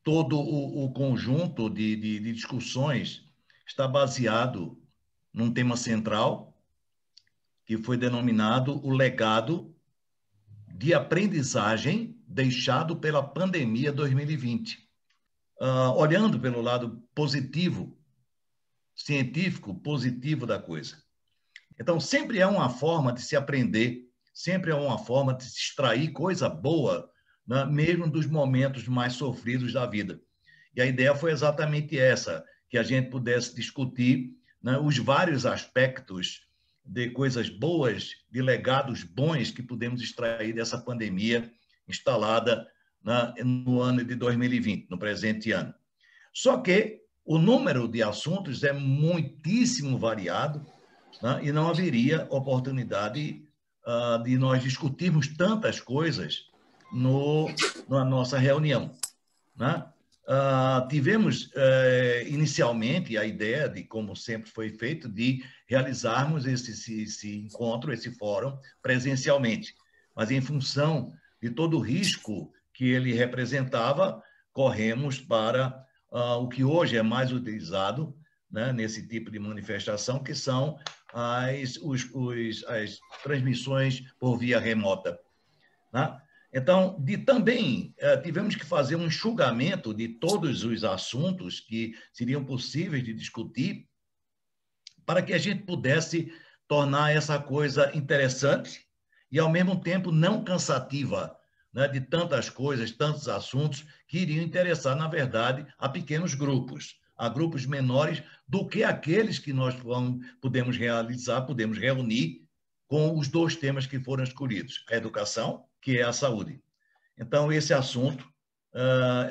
todo o conjunto de discussões está baseado num tema central, que foi denominado o legado de aprendizagem deixado pela pandemia 2020. Olhando pelo lado positivo, científico positivo da coisa. Então, sempre é uma forma de se aprender, sempre é uma forma de se extrair coisa boa, né, mesmo dos momentos mais sofridos da vida. E a ideia foi exatamente essa, que a gente pudesse discutir, né, os vários aspectos de coisas boas, de legados bons que podemos extrair dessa pandemia instalada, né, no ano de 2020, no presente ano. Só que o número de assuntos é muitíssimo variado, né, e não haveria oportunidade de nós discutirmos tantas coisas na nossa reunião, né? Tivemos inicialmente a ideia de, como sempre foi feito, de realizarmos esse encontro, esse fórum, presencialmente. Mas, em função de todo o risco que ele representava, corremos para o que hoje é mais utilizado, né, nesse tipo de manifestação, que são as transmissões por via remota, né? Então, também tivemos que fazer um enxugamento de todos os assuntos que seriam possíveis de discutir para que a gente pudesse tornar essa coisa interessante e, ao mesmo tempo, não cansativa, né, de tantas coisas, tantos assuntos que iriam interessar, na verdade, a pequenos grupos, a grupos menores do que aqueles que nós podemos realizar, podemos reunir com os dois temas que foram escolhidos, a educação, que é a saúde. Então, esse assunto,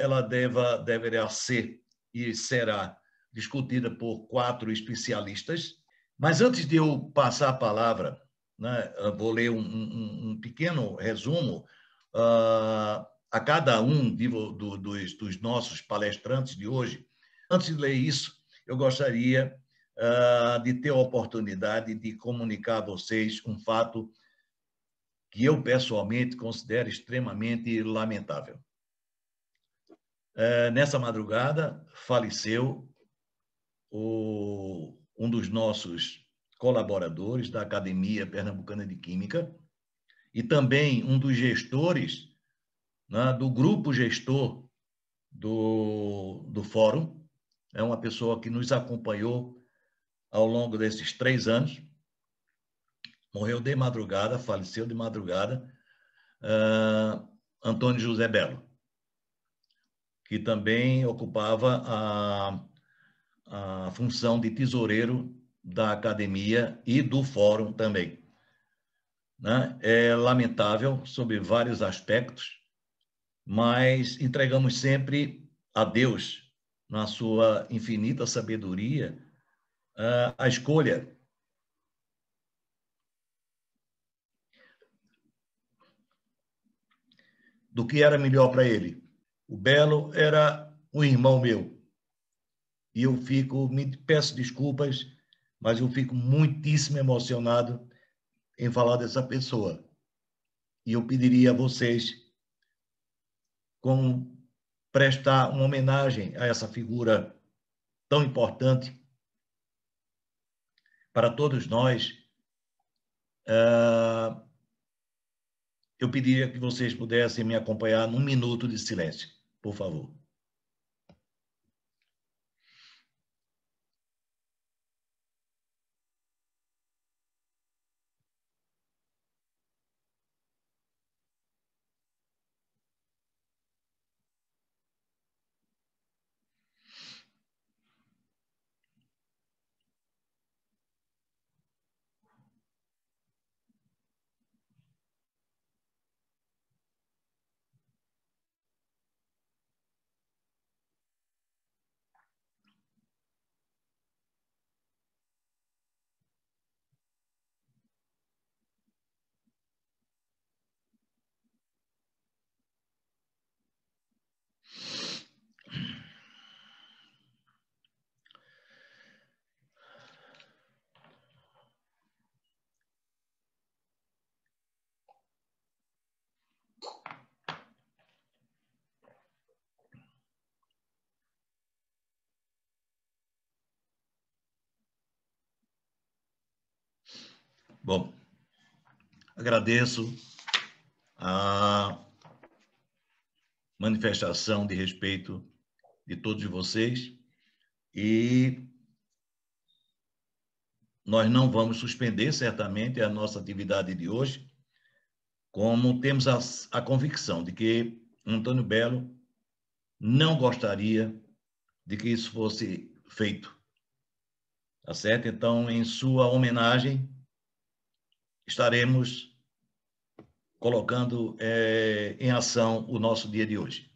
ela deverá ser e será discutida por 4 especialistas. Mas antes de eu passar a palavra, né, eu vou ler um pequeno resumo a cada um dos nossos palestrantes de hoje. Antes de ler isso, eu gostaria de ter a oportunidade de comunicar a vocês um fato que eu, pessoalmente, considero extremamente lamentável. Nessa madrugada, faleceu um dos nossos colaboradores da Academia Pernambucana de Química e também um dos gestores, né, do grupo gestor do fórum. É uma pessoa que nos acompanhou ao longo desses 3 anos. Morreu de madrugada, faleceu de madrugada, Antônio José Belo, que também ocupava a função de tesoureiro da academia e do fórum também, né? É lamentável sob vários aspectos, mas entregamos sempre a Deus, na sua infinita sabedoria, a escolha do que era melhor para ele. O Belo era um irmão meu, e eu me peço desculpas, mas eu fico muitíssimo emocionado em falar dessa pessoa. E eu pediria a vocês como prestar uma homenagem a essa figura tão importante para todos nós. Eu pediria que vocês pudessem me acompanhar num minuto de silêncio, por favor. Bom, agradeço a manifestação de respeito de todos vocês e nós não vamos suspender, certamente, a nossa atividade de hoje, como temos a convicção de que Antônio Belo não gostaria de que isso fosse feito. Tá certo? Então, em sua homenagem, estaremos colocando em ação o nosso dia de hoje.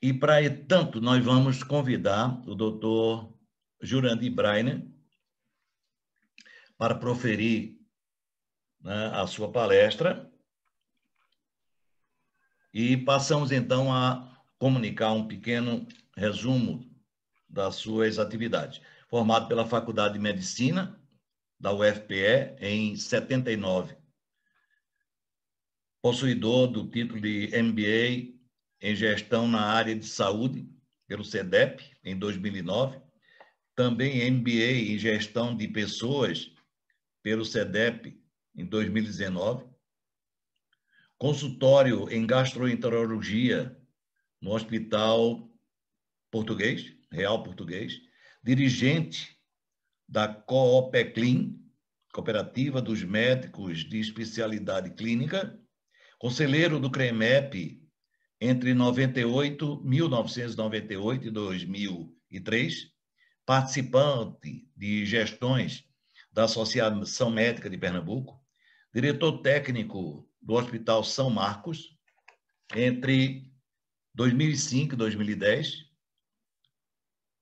E, para tanto, nós vamos convidar o doutor Jurandir Brainer para proferir, né, a sua palestra. E passamos, então, a comunicar um pequeno resumo das suas atividades. Formado pela Faculdade de Medicina da UFPE em 79. Possuidor do título de MBA em Gestão na área de Saúde pelo CEDEP em 2009. Também MBA em Gestão de Pessoas pelo CEDEP em 2019. Consultório em Gastroenterologia no Hospital Português, Real Português. Dirigente da Coopeclin, Cooperativa dos Médicos de Especialidade Clínica. Conselheiro do CREMEP entre 1998 e 2003. Participante de gestões da Associação Médica de Pernambuco. Diretor técnico do Hospital São Marcos entre 2005 e 2010.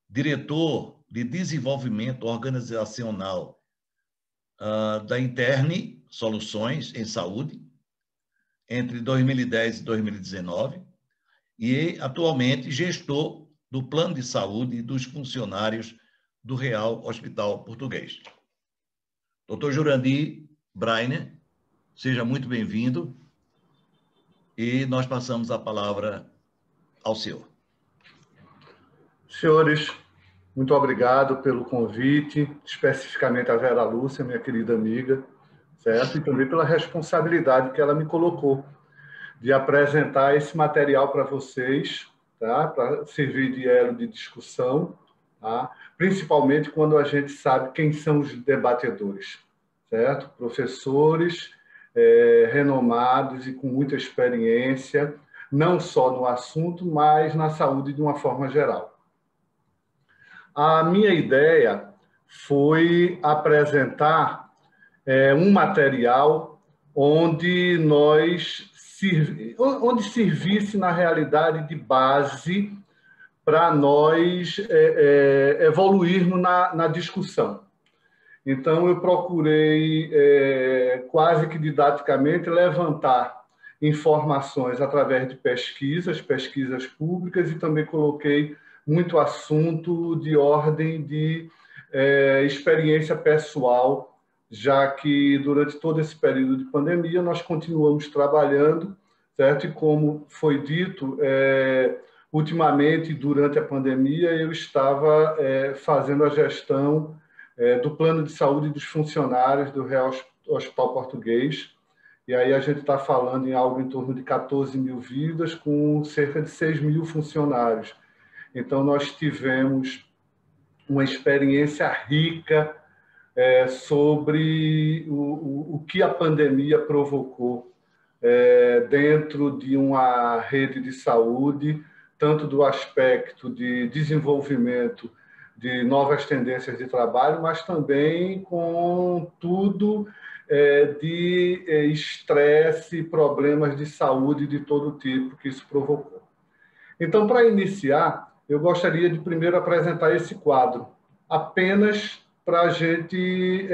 Diretor de Desenvolvimento Organizacional da Interne Soluções em Saúde, entre 2010 e 2019, e atualmente gestor do Plano de Saúde dos funcionários do Real Hospital Português. Dr. Jurandir Brainer, seja muito bem-vindo e nós passamos a palavra ao senhor. Senhores, muito obrigado pelo convite, especificamente a Vera Lúcia, minha querida amiga, certo? E também pela responsabilidade que ela me colocou de apresentar esse material para vocês, tá? Para servir de elo de discussão, tá? Principalmente quando a gente sabe quem são os debatedores, certo? Professores renomados e com muita experiência, não só no assunto, mas na saúde de uma forma geral. A minha ideia foi apresentar um material onde servisse, na realidade, de base para nós evoluirmos na discussão. Então, eu procurei, quase que didaticamente, levantar informações através de pesquisas públicas, e também coloquei muito assunto de ordem de experiência pessoal, já que durante todo esse período de pandemia nós continuamos trabalhando, certo? E como foi dito, ultimamente, durante a pandemia, eu estava fazendo a gestão do plano de saúde dos funcionários do Real Hospital Português, e aí a gente está falando em algo em torno de 14 mil vidas, com cerca de 6 mil funcionários. Então, nós tivemos uma experiência rica sobre o que a pandemia provocou dentro de uma rede de saúde, tanto do aspecto de desenvolvimento de novas tendências de trabalho, mas também com tudo de estresse, problemas de saúde de todo tipo que isso provocou. Então, para iniciar, eu gostaria de primeiro apresentar esse quadro, apenas para a gente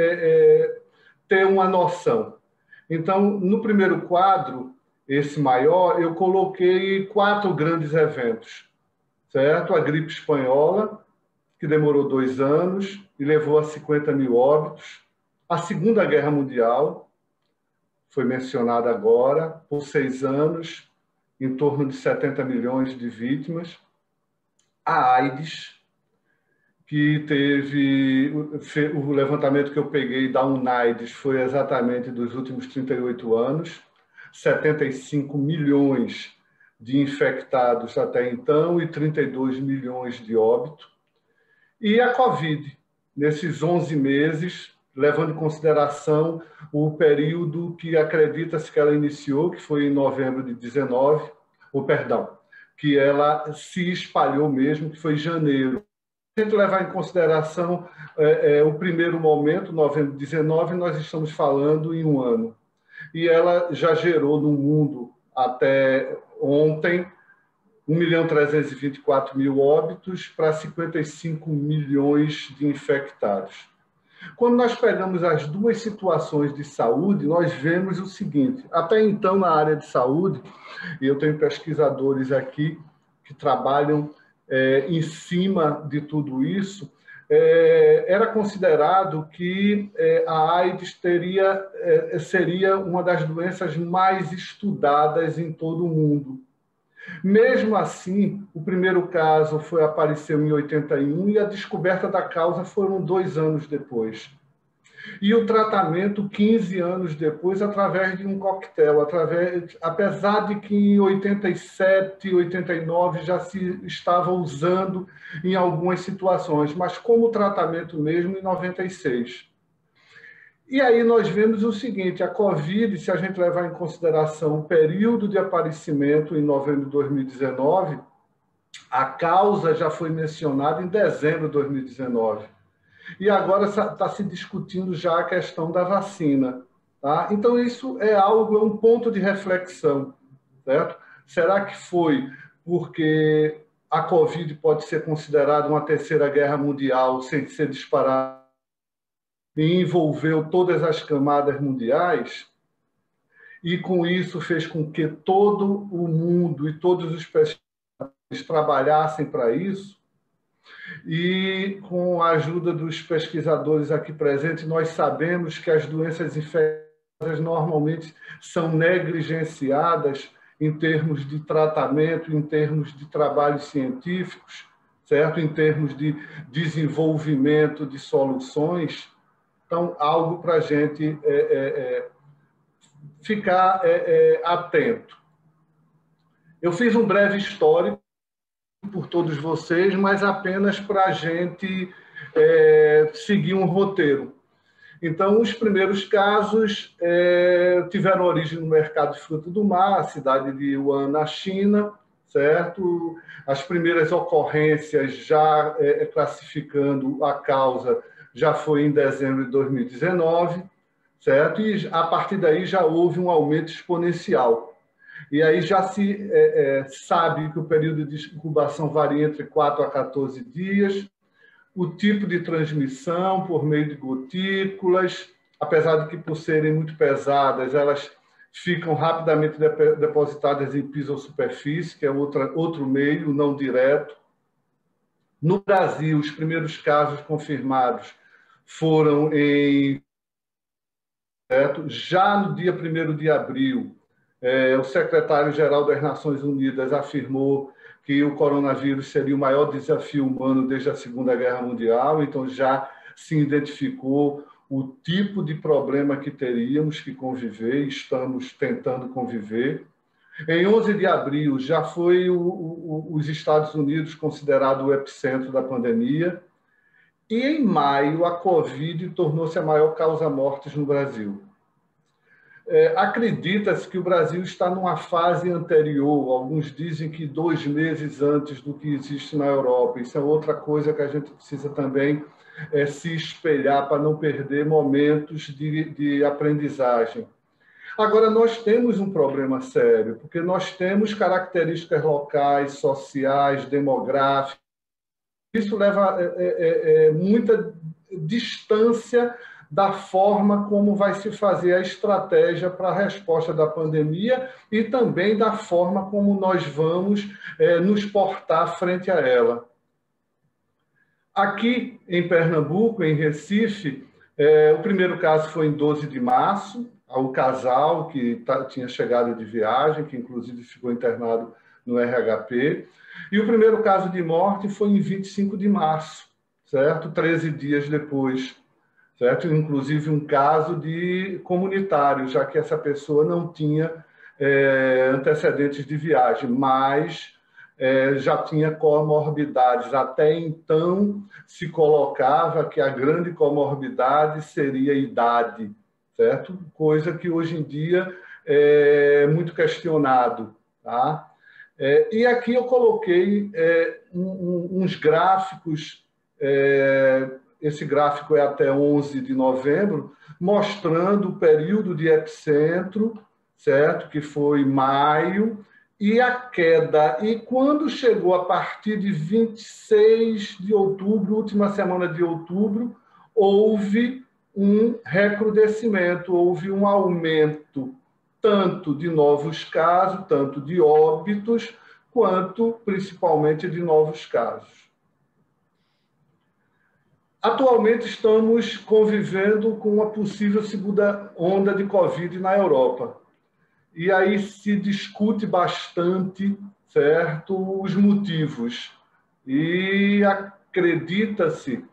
ter uma noção. Então, no primeiro quadro, esse maior, eu coloquei 4 grandes eventos, certo? A gripe espanhola, que demorou 2 anos e levou a 50 mil óbitos. A Segunda Guerra Mundial, foi mencionada agora, por 6 anos, em torno de 70 milhões de vítimas. A AIDS, que teve o levantamento que eu peguei da UNAIDS foi exatamente dos últimos 38 anos, 75 milhões de infectados até então e 32 milhões de óbitos. E a Covid, nesses 11 meses, levando em consideração o período que acredita-se que ela iniciou, que foi em novembro de 19, que ela se espalhou mesmo, que foi em janeiro. Se a gente levar em consideração o primeiro momento, novembro de 19, nós estamos falando em um ano. E ela já gerou no mundo, até ontem, 1.324.000 óbitos para 55 milhões de infectados. Quando nós pegamos as duas situações de saúde, nós vemos o seguinte: até então, na área de saúde, e eu tenho pesquisadores aqui que trabalham em cima de tudo isso, era considerado que a AIDS seria uma das doenças mais estudadas em todo o mundo. Mesmo assim, o primeiro caso apareceu em 81 e a descoberta da causa foram 2 anos depois. E o tratamento 15 anos depois, através de um coquetel, apesar de que em 87, 89 já se estava usando em algumas situações, mas como tratamento mesmo em 96. E aí nós vemos o seguinte: a Covid, se a gente levar em consideração o período de aparecimento em novembro de 2019, a causa já foi mencionada em dezembro de 2019. E agora está se discutindo já a questão da vacina. Tá? Então, isso é um ponto de reflexão, certo? Será que foi porque a Covid pode ser considerada uma terceira guerra mundial sem ser disparada e envolveu todas as camadas mundiais? E, com isso, fez com que todo o mundo e todos os pesquisadores trabalhassem para isso? E, com a ajuda dos pesquisadores aqui presentes, nós sabemos que as doenças infecciosas normalmente são negligenciadas em termos de tratamento, em termos de trabalhos científicos, certo? Em termos de desenvolvimento de soluções. Então, algo para a gente ficar atento. Eu fiz um breve histórico por todos vocês, mas apenas para a gente seguir um roteiro. Então, os primeiros casos tiveram origem no mercado de frutos do mar, a cidade de Wuhan, na China, certo? As primeiras ocorrências, já classificando a causa, já foi em dezembro de 2019, certo? E a partir daí já houve um aumento exponencial. E aí já se sabe que o período de incubação varia entre 4 a 14 dias, o tipo de transmissão por meio de gotículas, apesar de que, por serem muito pesadas, elas ficam rapidamente depositadas em piso ou superfície, que é outro meio, não direto. No Brasil, os primeiros casos confirmados foram já no dia 1º de abril, o secretário-geral das Nações Unidas afirmou que o coronavírus seria o maior desafio humano desde a Segunda Guerra Mundial, então já se identificou o tipo de problema que teríamos que conviver, estamos tentando conviver. Em 11 de abril, já foi os Estados Unidos considerado o epicentro da pandemia, e em maio a Covid tornou-se a maior causa-mortes no Brasil. Acredita-se que o Brasil está numa fase anterior, alguns dizem que 2 meses antes do que existe na Europa. Isso é outra coisa que a gente precisa também se espelhar para não perder momentos de aprendizagem. Agora, nós temos um problema sério, porque nós temos características locais, sociais, demográficas. Isso leva muita distância da forma como vai se fazer a estratégia para a resposta da pandemia e também da forma como nós vamos nos portar frente a ela. Aqui em Pernambuco, em Recife, o primeiro caso foi em 12 de março, o casal que tinha chegado de viagem, que inclusive ficou internado no RHP, e o primeiro caso de morte foi em 25 de março, certo? 13 dias depois, certo? Inclusive um caso de comunitário, já que essa pessoa não tinha antecedentes de viagem, mas já tinha comorbidades. Até então se colocava que a grande comorbidade seria a idade, certo? Coisa que hoje em dia é muito questionado, tá? E aqui eu coloquei uns gráficos, esse gráfico é até 11 de novembro, mostrando o período de epicentro, certo? Que foi maio, e a queda. E quando chegou a partir de 26 de outubro, última semana de outubro, houve um recrudescimento, houve um aumento tanto de novos casos, tanto de óbitos, quanto principalmente de novos casos. Atualmente estamos convivendo com uma possível segunda onda de Covid na Europa. E aí se discute bastante, certo, os motivos. E acredita-se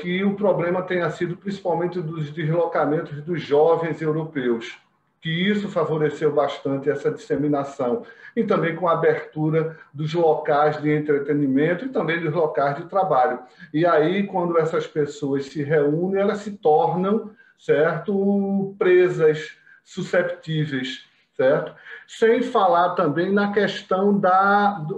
que o problema tenha sido principalmente dos deslocamentos dos jovens europeus, que isso favoreceu bastante essa disseminação. E também com a abertura dos locais de entretenimento e também dos locais de trabalho. E aí, quando essas pessoas se reúnem, elas se tornam, certo, presas susceptíveis, certo? Sem falar também na questão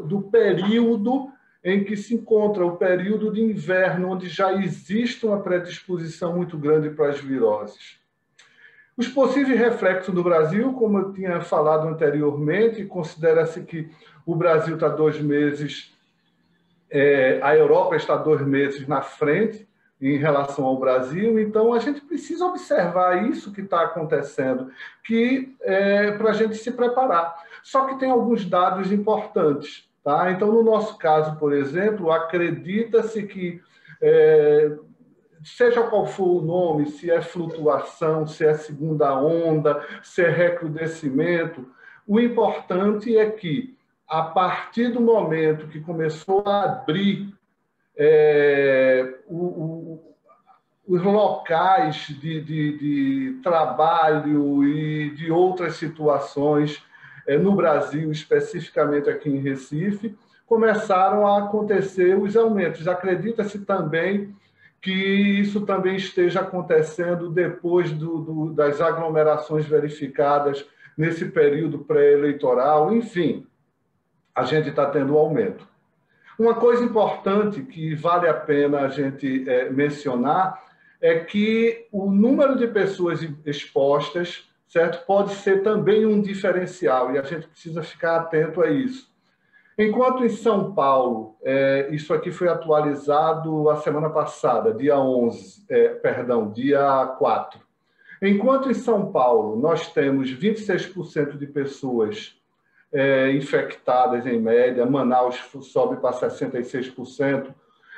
do período em que se encontra, o período de inverno, onde já existe uma predisposição muito grande para as viroses. Os possíveis reflexos do Brasil, como eu tinha falado anteriormente, considera-se que o Brasil está 2 meses, a Europa está 2 meses na frente em relação ao Brasil, então a gente precisa observar isso que está acontecendo, para a gente se preparar. Só que tem alguns dados importantes, tá? Então, no nosso caso, por exemplo, acredita-se que seja qual for o nome, se é flutuação, se é segunda onda, se é recrudescimento, o importante é que, a partir do momento que começou a abrir os locais de trabalho e de outras situações no Brasil, especificamente aqui em Recife, começaram a acontecer os aumentos. Acredita-se também que isso também esteja acontecendo depois das aglomerações verificadas nesse período pré-eleitoral. Enfim, a gente está tendo aumento. Uma coisa importante que vale a pena a gente mencionar é que o número de pessoas expostas, certo, pode ser também um diferencial, e a gente precisa ficar atento a isso. Enquanto em São Paulo, isso aqui foi atualizado a semana passada, dia 4. Enquanto em São Paulo nós temos 26% de pessoas infectadas em média, Manaus sobe para 66%.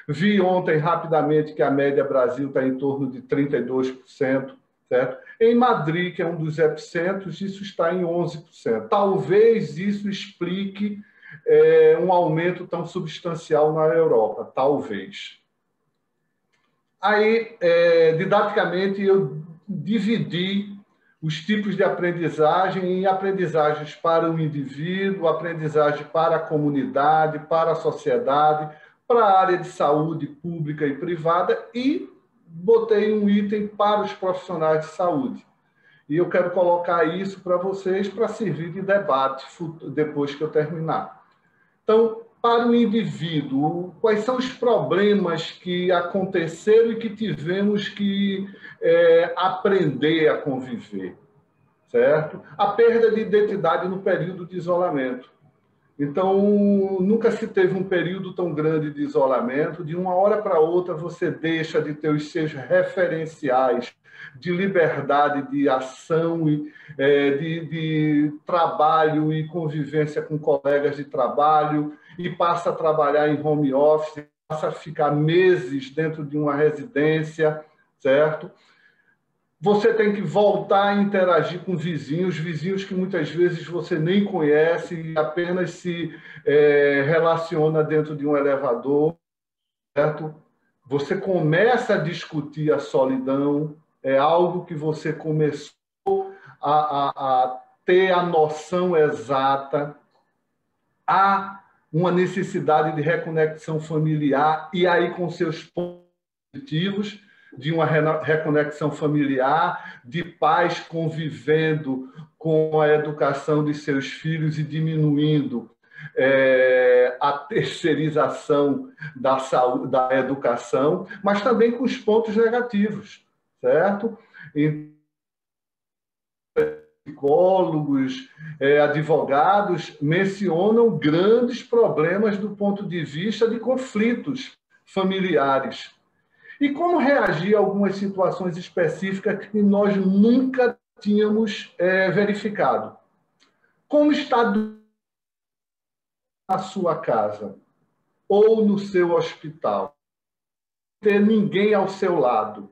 Vi ontem rapidamente que a média Brasil está em torno de 32%, certo? Em Madrid, que é um dos epicentros, isso está em 11%. Talvez isso explique um aumento tão substancial na Europa, talvez. Aí, didaticamente, eu dividi os tipos de aprendizagem em aprendizagens para o indivíduo, aprendizagem para a comunidade, para a sociedade, para a área de saúde pública e privada, e botei um item para os profissionais de saúde. E eu quero colocar isso para vocês para servir de debate depois que eu terminar. Então, para o indivíduo, quais são os problemas que aconteceram e que tivemos que aprender a conviver, certo? A perda de identidade no período de isolamento. Então, nunca se teve um período tão grande de isolamento. De uma hora para outra, você deixa de ter os seus referenciais de liberdade de ação, de trabalho e convivência com colegas de trabalho, e passa a trabalhar em home office, passa a ficar meses dentro de uma residência, certo? Você tem que voltar a interagir com vizinhos que muitas vezes você nem conhece e apenas se relaciona dentro de um elevador, certo? você começa a discutir a solidão, é algo que você começou a ter a noção exata, há uma necessidade de reconexão familiar, e aí com seus pontos positivos, de uma reconexão familiar, de pais convivendo com a educação de seus filhos e diminuindo a terceirização da saúde, da educação, mas também com os pontos negativos, certo? Psicólogos, advogados mencionam grandes problemas do ponto de vista de conflitos familiares. E como reagir a algumas situações específicas que nós nunca tínhamos verificado? Como está na sua casa ou no seu hospital? Não ter ninguém ao seu lado.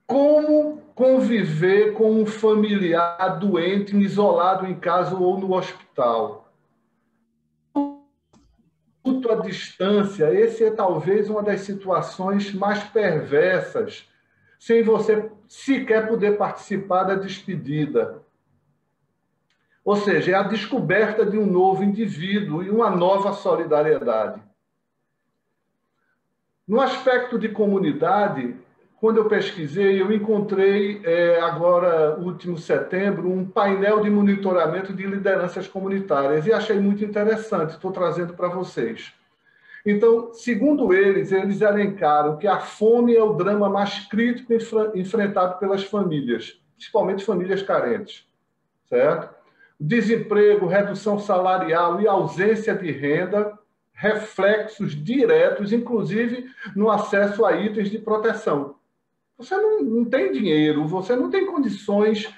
Como conviver com um familiar doente, isolado em casa ou no hospital? A distância, esse é talvez uma das situações mais perversas, sem você sequer poder participar da despedida. Ou seja, é a descoberta de um novo indivíduo e uma nova solidariedade. No aspecto de comunidade, quando eu pesquisei, eu encontrei, agora, último setembro, um painel de monitoramento de lideranças comunitárias e achei muito interessante, estou trazendo para vocês. Então, segundo eles elencaram que a fome é o drama mais crítico enfrentado pelas famílias, principalmente famílias carentes, certo? Desemprego, redução salarial e ausência de renda, reflexos diretos, inclusive no acesso a itens de proteção. Você não tem dinheiro, você não tem condições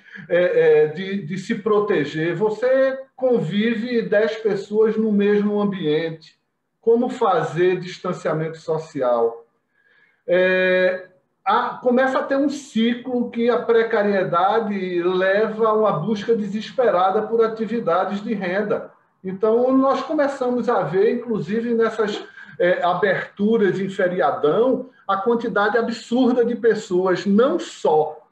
de se proteger, você convive 10 pessoas no mesmo ambiente. Como fazer distanciamento social? Começa a ter um ciclo que a precariedade leva a uma busca desesperada por atividades de renda. Então, nós começamos a ver, inclusive nessas aberturas em feriadão, a quantidade absurda de pessoas, não só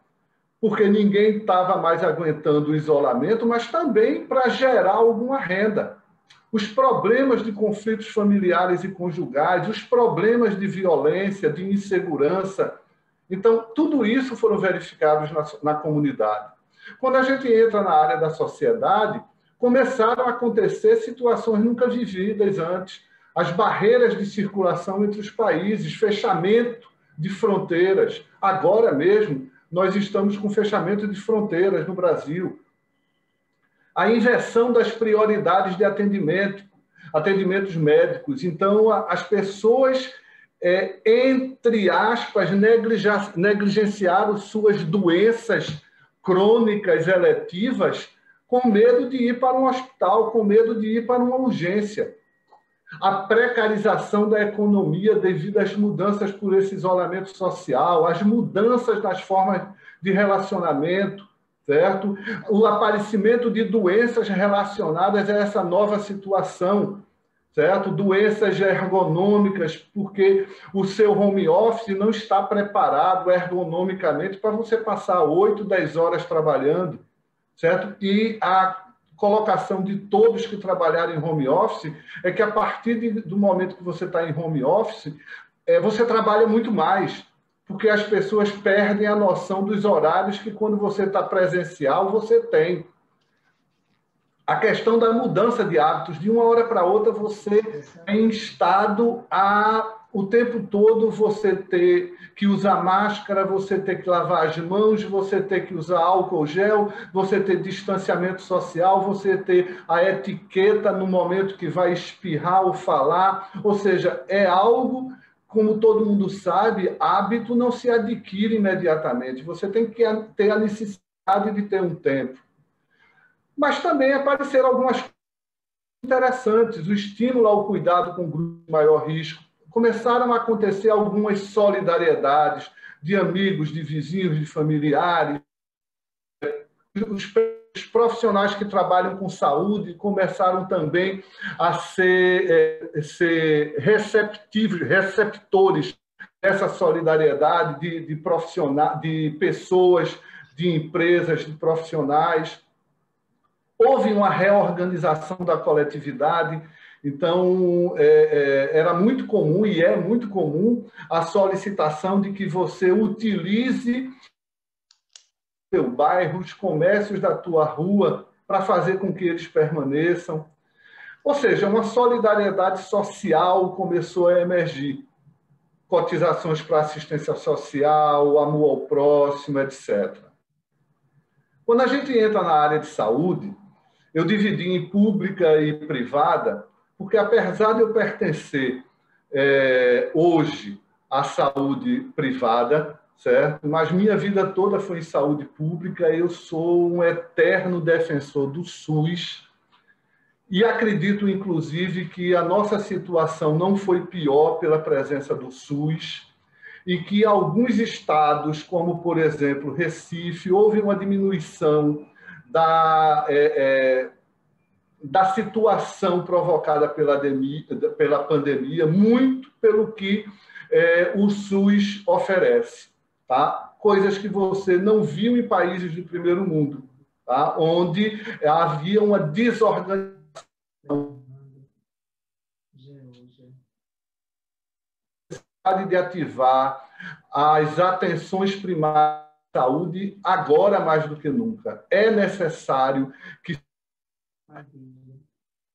porque ninguém estava mais aguentando o isolamento, mas também para gerar alguma renda. Os problemas de conflitos familiares e conjugais, os problemas de violência, de insegurança. Então, tudo isso foram verificados na comunidade. Quando a gente entra na área da sociedade, começaram a acontecer situações nunca vividas antes. As barreiras de circulação entre os países, fechamento de fronteiras. Agora mesmo, nós estamos com fechamento de fronteiras no Brasil. A inversão das prioridades de atendimentos médicos. Então, as pessoas, entre aspas, negligenciaram suas doenças crônicas eletivas com medo de ir para um hospital, com medo de ir para uma urgência. A precarização da economia devido às mudanças por esse isolamento social, as mudanças nas formas de relacionamento, certo? O aparecimento de doenças relacionadas a essa nova situação, certo? Doenças ergonômicas, porque o seu home office não está preparado ergonomicamente para você passar 8, 10 horas trabalhando, certo? E a colocação de todos que trabalharem em home office é que a partir do momento que você está em home office, você trabalha muito mais, porque as pessoas perdem a noção dos horários que quando você está presencial, você tem. A questão da mudança de hábitos, de uma hora para outra, você é instado a, o tempo todo, você ter que usar máscara, você ter que lavar as mãos, você ter que usar álcool gel, você ter distanciamento social, você ter a etiqueta no momento que vai espirrar ou falar. Ou seja, é algo, como todo mundo sabe, hábito não se adquire imediatamente. Você tem que ter a necessidade de ter um tempo. Mas também apareceram algumas coisas interessantes, o estímulo ao cuidado com grupos de maior risco. Começaram a acontecer algumas solidariedades de amigos, de vizinhos, de familiares. Os os profissionais que trabalham com saúde começaram também a ser receptores dessa solidariedade de profissionais, de pessoas, de empresas, de profissionais. Houve uma reorganização da coletividade. Então, era muito comum, e é muito comum, a solicitação de que você utilize o seu bairro, os comércios da tua rua, para fazer com que eles permaneçam. Ou seja, uma solidariedade social começou a emergir. Cotizações para assistência social, amor ao próximo, etc. Quando a gente entra na área de saúde, eu dividi em pública e privada, porque apesar de eu pertencer hoje à saúde privada, certo? Mas minha vida toda foi em saúde pública, eu sou um eterno defensor do SUS e acredito, inclusive, que a nossa situação não foi pior pela presença do SUS e que alguns estados, como, por exemplo, Recife, houve uma diminuição da situação provocada pela pandemia, muito pelo que o SUS oferece, tá? Coisas que você não viu em países de primeiro mundo, tá? Onde havia uma desorganização de ativar as atenções primárias de saúde agora mais do que nunca. É necessário que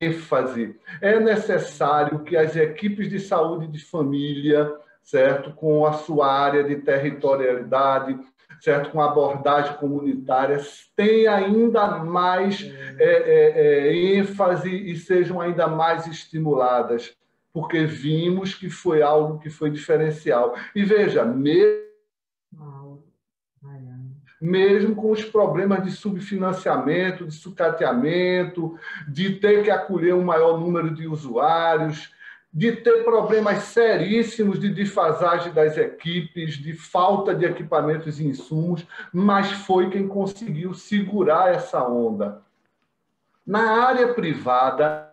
ênfase. É necessário que as equipes de saúde de família, certo, com a sua área de territorialidade, certo, com abordagem comunitária, tenham ainda mais ênfase e sejam ainda mais estimuladas, porque vimos que foi algo que foi diferencial. E veja, mesmo com os problemas de subfinanciamento, de sucateamento, de ter que acolher um maior número de usuários, de ter problemas seríssimos de defasagem das equipes, de falta de equipamentos e insumos, mas foi quem conseguiu segurar essa onda. Na área privada,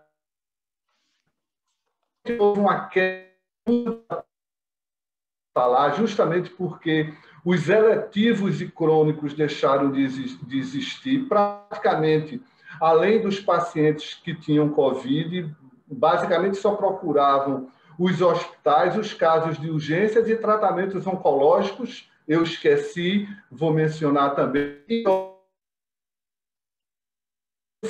houve uma queda justamente porque os eletivos e crônicos deixaram de existir. Praticamente, além dos pacientes que tinham Covid, basicamente só procuravam os hospitais, os casos de urgências e tratamentos oncológicos. Eu esqueci, vou mencionar também.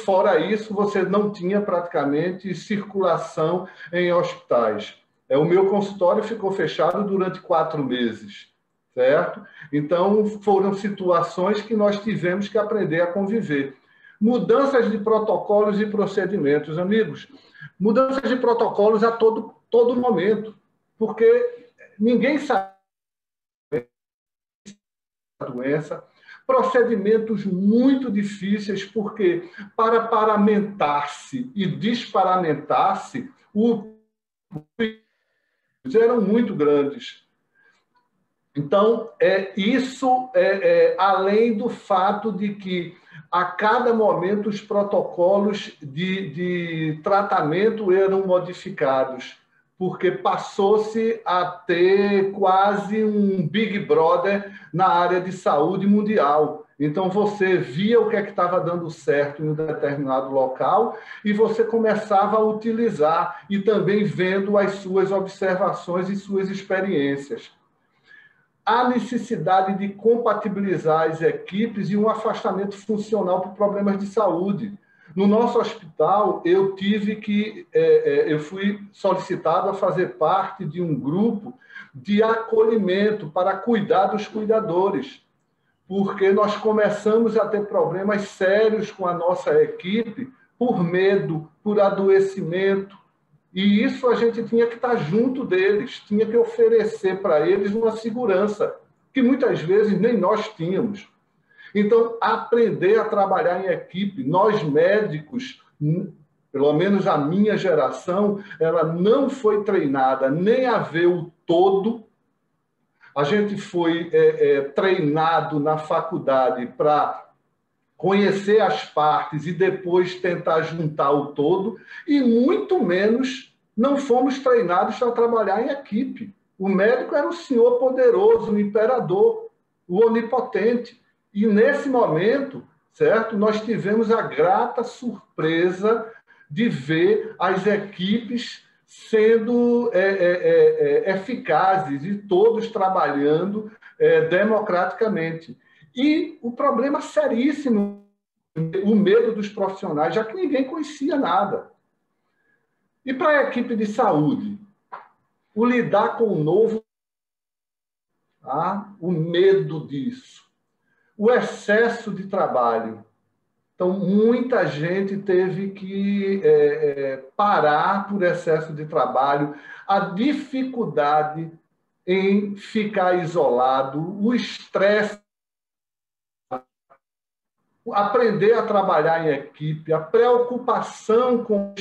Fora isso, você não tinha praticamente circulação em hospitais. O meu consultório ficou fechado durante 4 meses, certo? Então, foram situações que nós tivemos que aprender a conviver. Mudanças de protocolos e procedimentos, amigos. Mudanças de protocolos a todo momento, porque ninguém sabe a doença. Procedimentos muito difíceis, porque para paramentar-se e desparamentar-se, eram muito grandes. Então, isso além do fato de que, a cada momento, os protocolos de tratamento eram modificados, porque passou-se a ter quase um Big Brother na área de saúde mundial. Então, você via o que estava dando certo em um determinado local e você começava a utilizar, e também vendo as suas observações e suas experiências. A necessidade de compatibilizar as equipes e um afastamento funcional por problemas de saúde. No nosso hospital, eu fui solicitado a fazer parte de um grupo de acolhimento para cuidar dos cuidadores, porque nós começamos a ter problemas sérios com a nossa equipe por medo, por adoecimento, e isso a gente tinha que estar junto deles, tinha que oferecer para eles uma segurança, que muitas vezes nem nós tínhamos. Então, aprender a trabalhar em equipe. Nós, médicos, pelo menos a minha geração, ela não foi treinada nem a ver o todo. A gente foi treinado na faculdade para conhecer as partes e depois tentar juntar o todo, e muito menos não fomos treinados para trabalhar em equipe. O médico era o senhor poderoso, o imperador, o onipotente. E nesse momento, certo, nós tivemos a grata surpresa de ver as equipes sendo eficazes e todos trabalhando democraticamente. E o problema seríssimo, o medo dos profissionais, já que ninguém conhecia nada. E para a equipe de saúde, o lidar com o novo, tá? O medo disso, o excesso de trabalho. Então, muita gente teve que parar por excesso de trabalho, a dificuldade em ficar isolado, o estresse, aprender a trabalhar em equipe, a preocupação com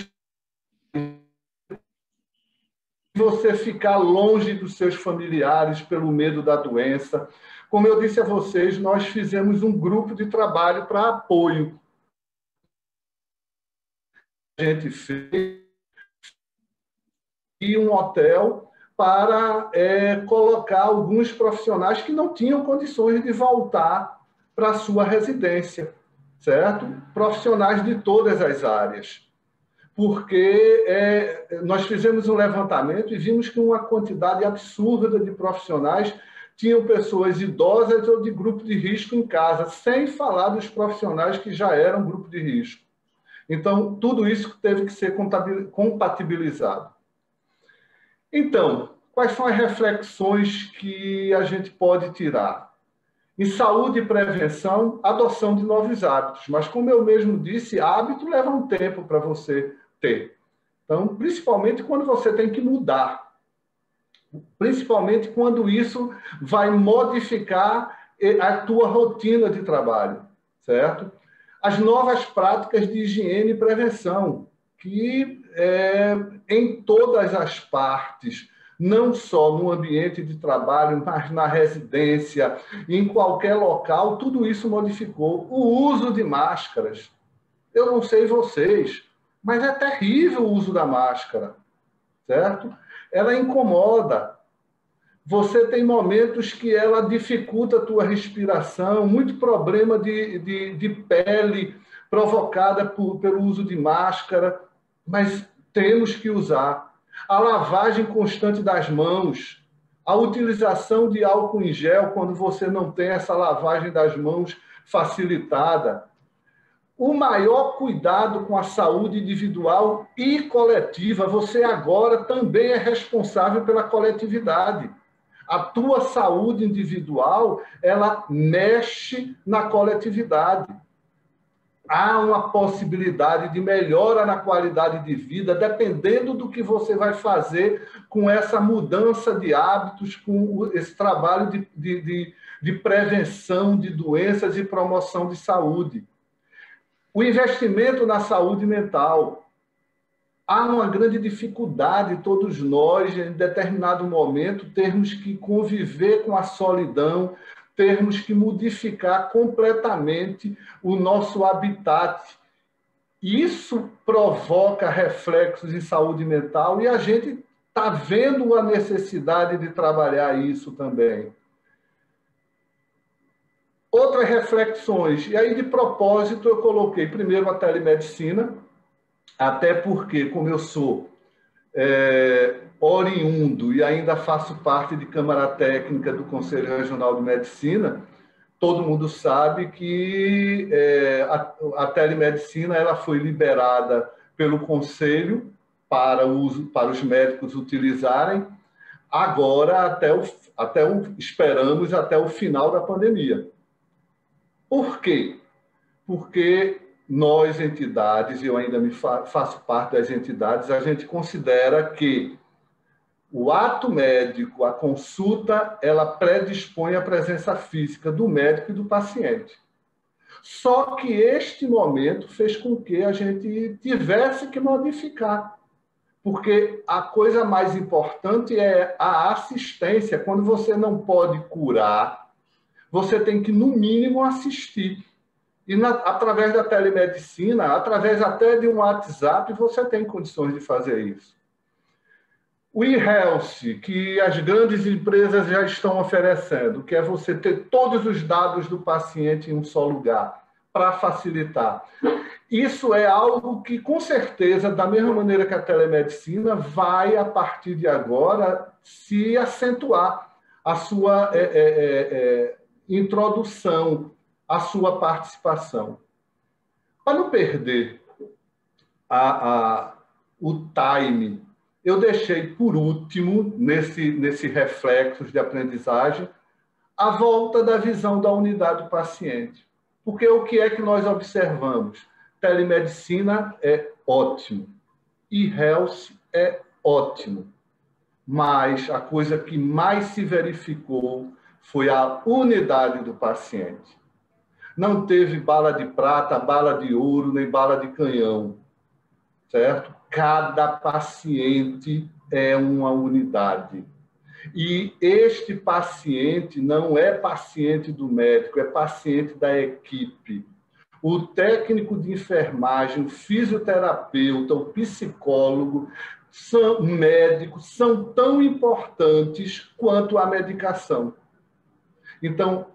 você ficar longe dos seus familiares pelo medo da doença. Como eu disse a vocês, nós fizemos um grupo de trabalho para apoio. A gente fez um hotel para colocar alguns profissionais que não tinham condições de voltar para a sua residência, certo? Profissionais de todas as áreas. Porque nós fizemos um levantamento e vimos que uma quantidade absurda de profissionais tinham pessoas idosas ou de grupo de risco em casa, sem falar dos profissionais que já eram grupo de risco. Então, tudo isso teve que ser compatibilizado. Então, quais são as reflexões que a gente pode tirar? Em saúde e prevenção, adoção de novos hábitos. Mas, como eu mesmo disse, hábito leva um tempo para você ter. Então, principalmente quando você tem que mudar. Principalmente quando isso vai modificar a tua rotina de trabalho, certo? As novas práticas de higiene e prevenção, que em todas as partes, não só no ambiente de trabalho, mas na residência, em qualquer local, tudo isso modificou. O uso de máscaras. Eu não sei vocês, mas é terrível o uso da máscara, certo? Ela incomoda. Você tem momentos que ela dificulta a tua respiração, muito problema de pele provocada pelo uso de máscara, mas temos que usar. A lavagem constante das mãos, a utilização de álcool em gel quando você não tem essa lavagem das mãos facilitada. O maior cuidado com a saúde individual e coletiva. Você agora também é responsável pela coletividade. A tua saúde individual, ela mexe na coletividade. Há uma possibilidade de melhora na qualidade de vida, dependendo do que você vai fazer com essa mudança de hábitos, com esse trabalho de prevenção de doenças e promoção de saúde. O investimento na saúde mental. Há uma grande dificuldade, todos nós, em determinado momento, termos que conviver com a solidão, termos que modificar completamente o nosso habitat. Isso provoca reflexos em saúde mental e a gente está vendo a necessidade de trabalhar isso também. Outras reflexões, e aí de propósito eu coloquei primeiro a telemedicina, até porque, como eu sou oriundo e ainda faço parte de Câmara Técnica do Conselho Regional de Medicina, todo mundo sabe que a telemedicina ela foi liberada pelo Conselho para os médicos utilizarem, agora esperamos até o final da pandemia. Por quê? Porque nós, entidades, eu ainda faço parte das entidades, a gente considera que o ato médico, a consulta, ela predispõe a presença física do médico e do paciente. Só que este momento fez com que a gente tivesse que modificar, porque a coisa mais importante é a assistência. Quando você não pode curar, você tem que, no mínimo, assistir. E através da telemedicina, através até de um WhatsApp, você tem condições de fazer isso. O e-health, que as grandes empresas já estão oferecendo, que é você ter todos os dados do paciente em um só lugar, para facilitar. Isso é algo que, com certeza, da mesma maneira que a telemedicina, vai, a partir de agora, se acentuar a sua introdução, a sua participação. Para não perder o time, eu deixei por último, nesse reflexos de aprendizagem, a volta da visão da unidade do paciente. Porque o que é que nós observamos? Telemedicina é ótimo, e-health é ótimo, mas a coisa que mais se verificou foi a unidade do paciente. Não teve bala de prata, bala de ouro, nem bala de canhão, certo? Cada paciente é uma unidade. E este paciente não é paciente do médico, é paciente da equipe. O técnico de enfermagem, o fisioterapeuta, o psicólogo, o médico, são tão importantes quanto a medicação. Então,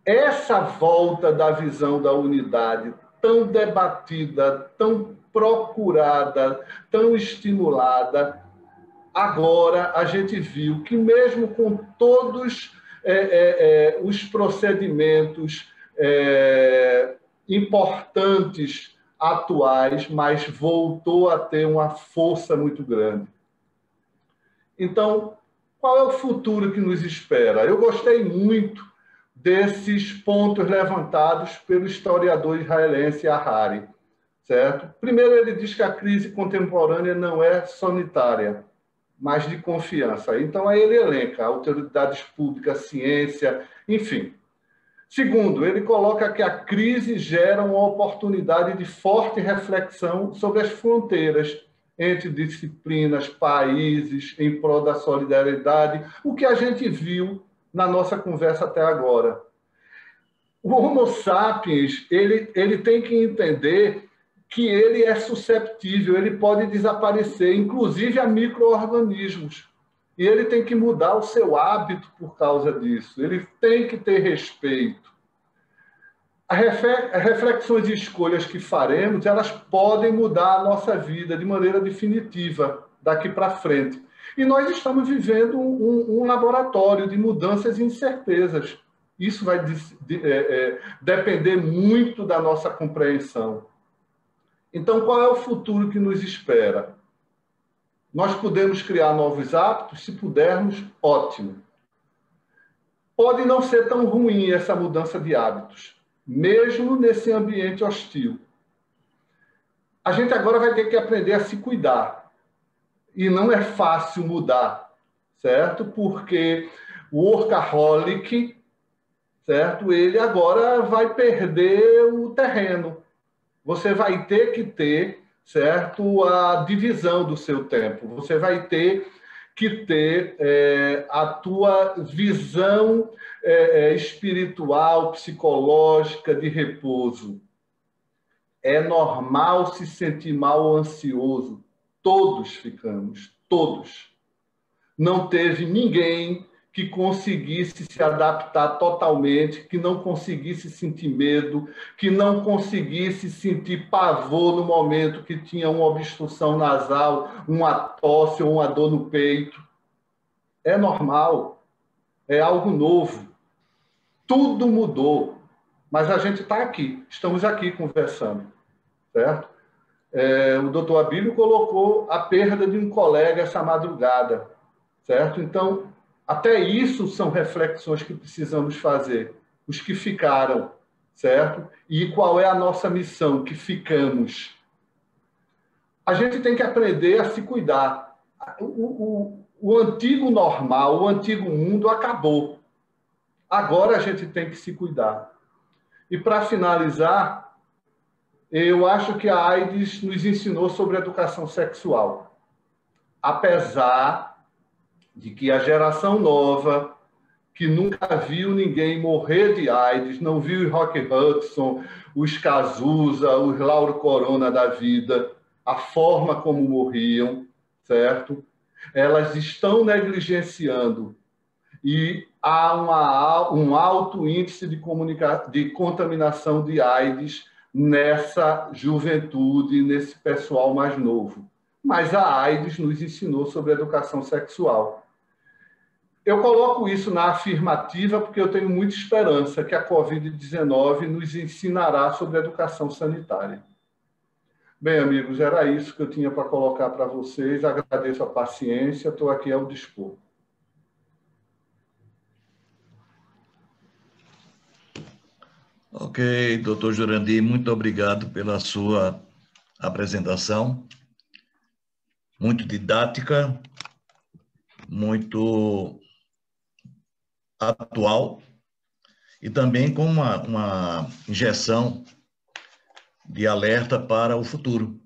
essa volta da visão da unidade, tão debatida, tão procurada, tão estimulada, agora a gente viu que mesmo com todos os procedimentos importantes atuais, mas voltou a ter uma força muito grande. Então, qual é o futuro que nos espera? Eu gostei muito desses pontos levantados pelo historiador israelense Harari, certo? Primeiro, ele diz que a crise contemporânea não é sanitária, mas de confiança. Então, aí ele elenca autoridades públicas, ciência, enfim. Segundo, ele coloca que a crise gera uma oportunidade de forte reflexão sobre as fronteiras entre disciplinas, países, em prol da solidariedade, o que a gente viu na nossa conversa até agora. O Homo sapiens, ele tem que entender que ele é susceptível, ele pode desaparecer, inclusive a micro-organismos. E ele tem que mudar o seu hábito por causa disso. Ele tem que ter respeito. As reflexões e escolhas que faremos, elas podem mudar a nossa vida de maneira definitiva daqui para frente. E nós estamos vivendo um laboratório de mudanças e incertezas. Isso vai depender muito da nossa compreensão. Então, qual é o futuro que nos espera? Nós podemos criar novos hábitos, se pudermos, ótimo. Pode não ser tão ruim essa mudança de hábitos, mesmo nesse ambiente hostil. A gente agora vai ter que aprender a se cuidar. E não é fácil mudar, certo? Porque o workaholic, certo? Ele agora vai perder o terreno. Você vai ter que ter, certo, a divisão do seu tempo. Você vai ter que ter a tua visão espiritual, psicológica, de repouso. É normal se sentir mal ou ansioso. Todos ficamos, todos. Não teve ninguém que conseguisse se adaptar totalmente, que não conseguisse sentir medo, que não conseguisse sentir pavor no momento que tinha uma obstrução nasal, uma tosse ou uma dor no peito. É normal, é algo novo. Tudo mudou, mas a gente está aqui, estamos aqui conversando, certo? O doutor Abílio colocou a perda de um colega essa madrugada, certo? Então, até isso são reflexões que precisamos fazer, os que ficaram, certo? E qual é a nossa missão, que ficamos? A gente tem que aprender a se cuidar. O antigo normal, o antigo mundo acabou. Agora a gente tem que se cuidar. E para finalizar, eu acho que a AIDS nos ensinou sobre educação sexual. Apesar de que a geração nova, que nunca viu ninguém morrer de AIDS, não viu o Rock Hudson, os Cazuza, os Lauro Corona da vida, a forma como morriam, certo? Elas estão negligenciando e há um alto índice de contaminação de AIDS nessa juventude, nesse pessoal mais novo. Mas a AIDS nos ensinou sobre educação sexual. Eu coloco isso na afirmativa porque eu tenho muita esperança que a Covid-19 nos ensinará sobre educação sanitária. Bem, amigos, era isso que eu tinha para colocar para vocês. Agradeço a paciência, estou aqui ao dispor. Ok, doutor Jurandir, muito obrigado pela sua apresentação. Muito didática, muito atual e também com uma injeção de alerta para o futuro.